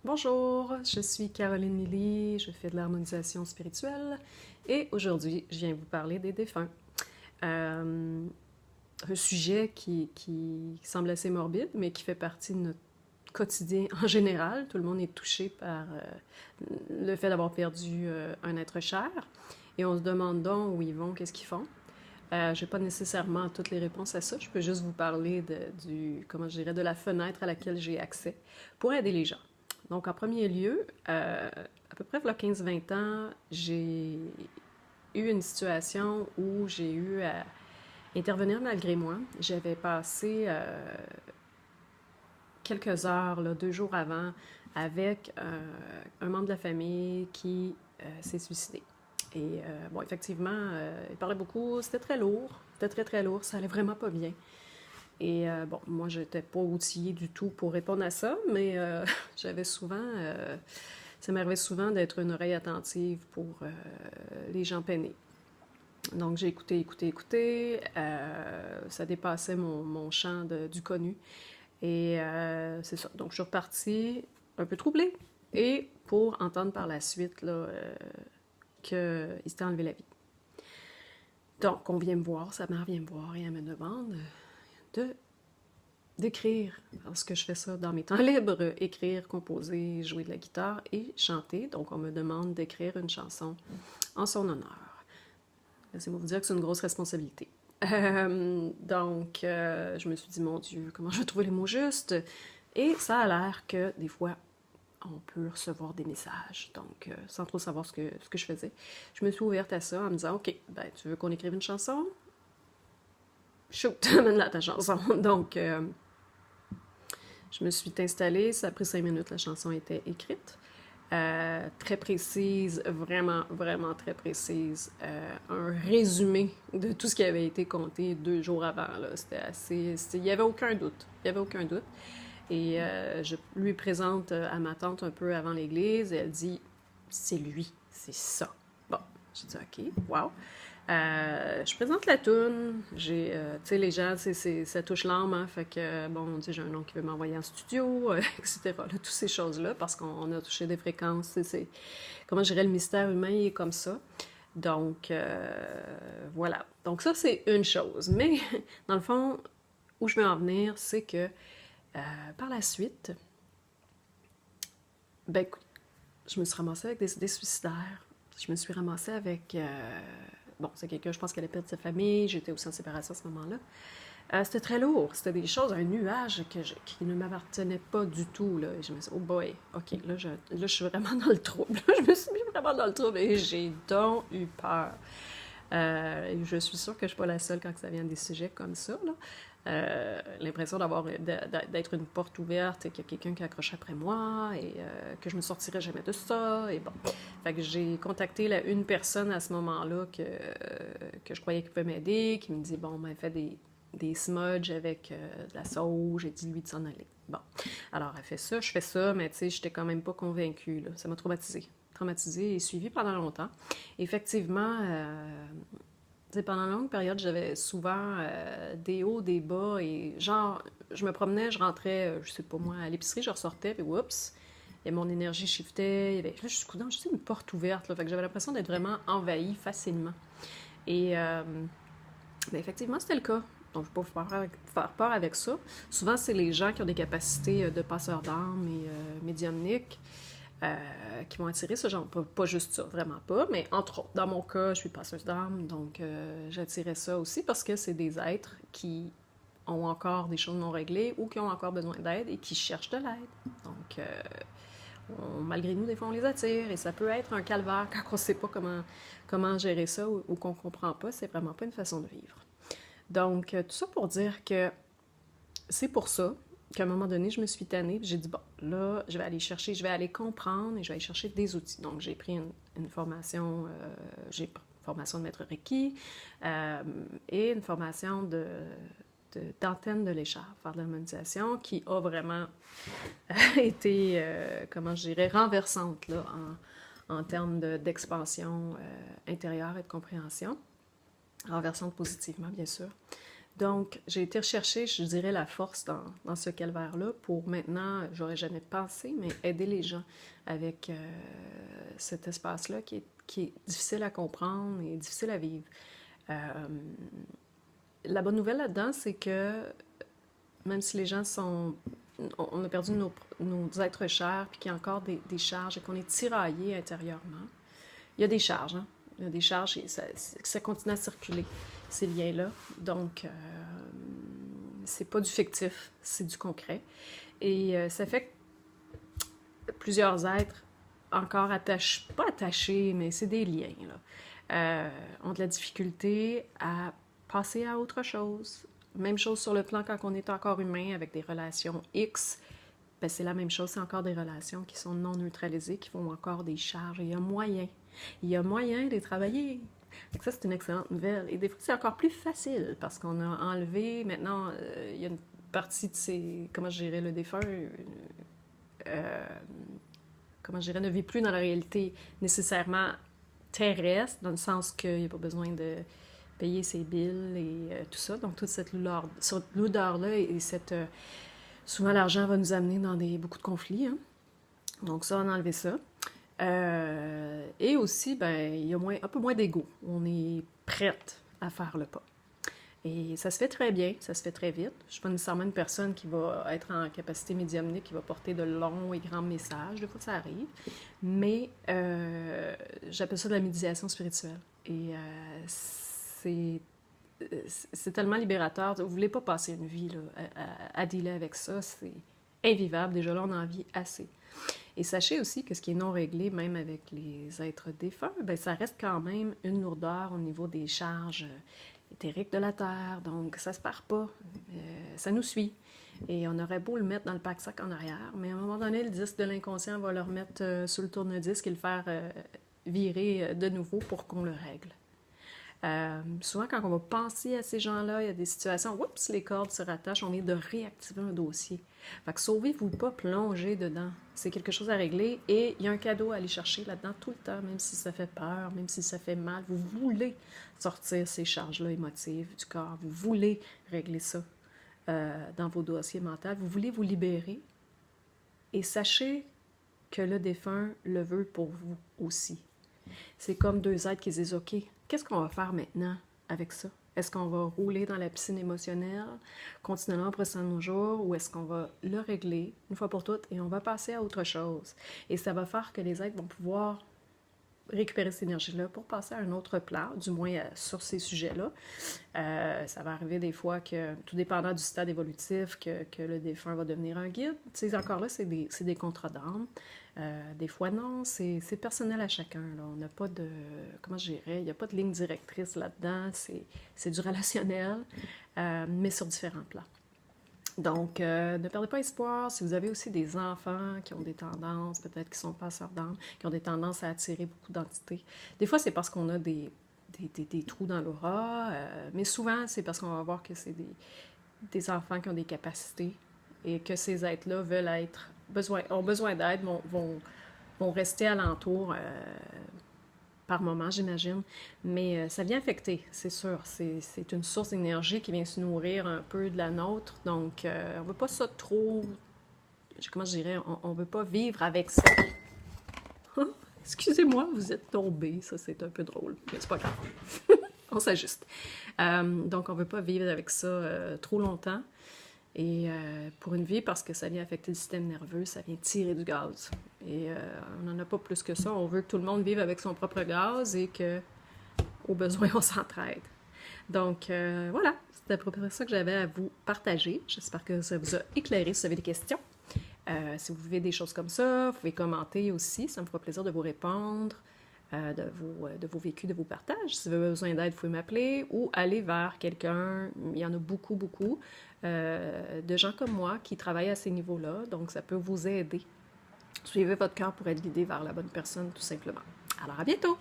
Bonjour, je suis Caroline Milly, je fais de l'harmonisation spirituelle et aujourd'hui, je viens vous parler des défunts. Un sujet qui semble assez morbide, mais qui fait partie de notre quotidien en général. Tout le monde est touché par le fait d'avoir perdu un être cher et on se demande donc où ils vont, qu'est-ce qu'ils font. Je n'ai pas nécessairement toutes les réponses à ça, je peux juste vous parler comment je dirais, de la fenêtre à laquelle j'ai accès pour aider les gens. Donc, en premier lieu, à peu près il y a 15-20 ans, j'ai eu une situation où j'ai eu à intervenir malgré moi. J'avais passé quelques heures, là, 2 jours avant, avec un membre de la famille qui s'est suicidé. Et bon, effectivement, il parlait beaucoup, c'était très lourd, c'était très très lourd, ça allait vraiment pas bien. Et bon, moi, je n'étais pas outillée du tout pour répondre à ça, mais j'avais souvent, ça m'arrivait souvent d'être une oreille attentive pour les gens peinés. Donc, j'ai écouté, ça dépassait mon champ du connu. Et c'est ça. Donc, je suis repartie un peu troublée. Et pour entendre par la suite là, qu'il s'était enlevé la vie. Donc, on vient me voir, sa mère vient me voir et elle me demande d'écrire, parce que je fais ça dans mes temps libres, écrire, composer, jouer de la guitare et chanter. Donc, on me demande d'écrire une chanson en son honneur. Laissez-moi vous dire que c'est une grosse responsabilité. Donc, je me suis dit, mon Dieu, comment je vais trouver les mots justes? Et ça a l'air que, des fois, on peut recevoir des messages. Donc, sans trop savoir ce que je faisais, je me suis ouverte à ça en me disant, OK, ben, tu veux qu'on écrive une chanson? Shoot, amène-la ta chanson. Donc, je me suis installée, ça a pris 5 minutes, la chanson était écrite. Très précise, vraiment, vraiment très précise. Un résumé de tout ce qui avait été compté 2 jours avant. Là. C'était assez... il n'y avait aucun doute. Il n'y avait aucun doute. Et je lui présente à ma tante un peu avant l'église et elle dit « C'est lui, c'est ça. » Bon, j'ai dit « OK, wow. » Je présente la toune, tu sais, les gens, ça touche l'âme, hein, fait que, bon, tu sais, j'ai un oncle qui veut m'envoyer en studio, etc., là, toutes ces choses-là, parce qu'on a touché des fréquences, comment je dirais, le mystère humain est comme ça. Donc, voilà. Donc ça, c'est une chose. Mais, dans le fond, où je veux en venir, c'est que, par la suite, ben, écoute, je me suis ramassée avec des idées suicidaires. Je me suis ramassée avec... bon, c'est quelqu'un, je pense qu'elle a perdu sa famille. J'étais aussi en séparation à ce moment-là. C'était très lourd. C'était des choses, un nuage qui ne m'appartenait pas du tout. Là. Et je me suis dit, oh boy, OK, là, je suis vraiment dans le trouble. Je me suis mis vraiment dans le trouble et j'ai donc eu peur. Je suis sûre que je ne suis pas la seule quand ça vient des sujets comme ça. Là. L'impression d'être une porte ouverte et qu'il y a quelqu'un qui accroche après moi et que je me sortirais jamais de ça. Et bon, fait que j'ai contacté une personne à ce moment-là que je croyais qu'il pouvait m'aider, qui me dit bon, ben fait des smudges avec de la sauge, j'ai dit lui de s'en aller. Bon, alors elle fait ça, je fais ça, mais tu sais, j'étais quand même pas convaincue. Là. Ça m'a traumatisée et suivie pendant longtemps. Effectivement, pendant une longue période, j'avais souvent des hauts, des bas, et genre, je me promenais, je rentrais, je sais pas moi, à l'épicerie, je ressortais, puis oups, et mon énergie shiftait, là, je suis coudonc, juste une porte ouverte, là, fait que j'avais l'impression d'être vraiment envahie facilement. Et ben, effectivement, c'était le cas. Donc, je ne vais pas faire peur avec ça. Souvent, c'est les gens qui ont des capacités de passeurs d'âme et médiumniques qui m'ont attiré ce genre. Pas juste ça, vraiment pas, mais entre autres, dans mon cas, je suis passeuse d'âme, donc j'attirais ça aussi parce que c'est des êtres qui ont encore des choses non réglées ou qui ont encore besoin d'aide et qui cherchent de l'aide. Donc, malgré nous, des fois, on les attire et ça peut être un calvaire quand on ne sait pas comment gérer ça ou qu'on ne comprend pas. C'est vraiment pas une façon de vivre. Donc, tout ça pour dire que c'est pour ça qu'à un moment donné, je me suis tannée, j'ai dit, bon, là, je vais aller comprendre et je vais aller chercher des outils. Donc, j'ai pris une formation, formation de maître Reiki et une formation d'antenne de l'écharpe, faire de l'harmonisation, qui a vraiment été, comment je dirais, renversante là, en termes d'expansion intérieure et de compréhension. Renversante positivement, bien sûr. Donc, j'ai été rechercher, je dirais, la force dans ce calvaire-là pour maintenant, j'aurais jamais pensé, mais aider les gens avec cet espace-là qui est difficile à comprendre et difficile à vivre. Euh, la bonne nouvelle là-dedans, c'est que même si les gens sont... On a perdu nos êtres chers, puis qu'il y a encore des charges et qu'on est tiraillé intérieurement, il y a des charges, hein? Il y a des charges et ça continue à circuler, ces liens-là. Donc, c'est pas du fictif, c'est du concret. Et ça fait que plusieurs êtres encore attachés, pas attachés, mais c'est des liens, là, ont de la difficulté à passer à autre chose. Même chose sur le plan quand on est encore humain avec des relations X. Ben c'est la même chose, c'est encore des relations qui sont non neutralisées, qui font encore des charges. Et il y a moyen de les travailler. Donc ça, c'est une excellente nouvelle. Et des fois, c'est encore plus facile parce qu'on a enlevé, maintenant, il y a une partie de ces, comment je dirais, le défunt, comment je dirais, ne vit plus dans la réalité nécessairement terrestre, dans le sens qu'il n'y a pas besoin de payer ses billes et tout ça. Donc, toute cette lourdeur-là et cette... souvent, l'argent va nous amener dans beaucoup de conflits. Hein? Donc, ça, on a enlevé ça. Et aussi, ben, il y a un peu moins d'ego. On est prête à faire le pas. Et ça se fait très bien, ça se fait très vite. Je ne suis pas nécessairement une personne qui va être en capacité médiumnique, qui va porter de longs et grands messages. Des fois, ça arrive. Mais j'appelle ça de la médiation spirituelle. Et c'est tellement libérateur. Vous ne voulez pas passer une vie là, à dealer avec ça. C'est invivable. Déjà là, on en vit assez. Et sachez aussi que ce qui est non réglé, même avec les êtres défunts, ben, ça reste quand même une lourdeur au niveau des charges éthériques de la Terre. Donc, ça ne se part pas. Ça nous suit. Et on aurait beau le mettre dans le pack-sac en arrière, mais à un moment donné, le disque de l'inconscient va le remettre sur le tourne-disque et le faire virer de nouveau pour qu'on le règle. Souvent, quand on va penser à ces gens-là, il y a des situations, oups, les cordes se rattachent, on est de réactiver un dossier. Fait que sauvez-vous pas, plongez dedans. C'est quelque chose à régler et il y a un cadeau à aller chercher là-dedans tout le temps, même si ça fait peur, même si ça fait mal. Vous voulez sortir ces charges-là émotives du corps. Vous voulez régler ça dans vos dossiers mentaux. Vous voulez vous libérer et sachez que le défunt le veut pour vous aussi. C'est comme deux êtres qui disent « OK, qu'est-ce qu'on va faire maintenant avec ça? Est-ce qu'on va rouler dans la piscine émotionnelle, continuer à presser nos jours, ou est-ce qu'on va le régler une fois pour toutes et on va passer à autre chose? » Et ça va faire que les êtres vont pouvoir récupérer cette énergie-là pour passer à un autre plan, du moins sur ces sujets-là. Ça va arriver des fois que, tout dépendant du stade évolutif, que le défunt va devenir un guide. Tu sais, encore là, c'est des contrats d'âme. Des fois, non, c'est personnel à chacun. Là. On n'a pas de, comment je dirais, il n'y a pas de ligne directrice là-dedans. C'est du relationnel, mais sur différents plans. Donc, ne perdez pas espoir. Si vous avez aussi des enfants qui ont des tendances, peut-être qui sont passeurs d'âme, qui ont des tendances à attirer beaucoup d'entités. Des fois, c'est parce qu'on a des trous dans l'aura, mais souvent, c'est parce qu'on va voir que c'est des enfants qui ont des capacités et que ces êtres-là ont besoin d'aide, vont rester alentour par moment, j'imagine. Mais ça vient affecter, c'est sûr. C'est une source d'énergie qui vient se nourrir un peu de la nôtre. Donc, on ne veut pas ça trop... Comment je dirais? On ne veut pas vivre avec ça. Excusez-moi, vous êtes tombé. Ça, c'est un peu drôle. Mais c'est pas grave. On s'ajuste. Donc, on ne veut pas vivre avec ça trop longtemps. Et pour une vie, parce que ça vient affecter le système nerveux, ça vient tirer du gaz. Et on n'en a pas plus que ça. On veut que tout le monde vive avec son propre gaz et qu'au besoin, on s'entraide. Donc, voilà, c'était à peu près ça que j'avais à vous partager. J'espère que ça vous a éclairé si vous avez des questions. Si vous vivez des choses comme ça, vous pouvez commenter aussi. Ça me fera plaisir de vous répondre. De vos vécus, de vos partages. Si vous avez besoin d'aide, vous pouvez m'appeler ou aller vers quelqu'un. Il y en a beaucoup de gens comme moi qui travaillent à ces niveaux-là. Donc, ça peut vous aider. Suivez votre cœur pour être guidé vers la bonne personne, tout simplement. Alors, à bientôt!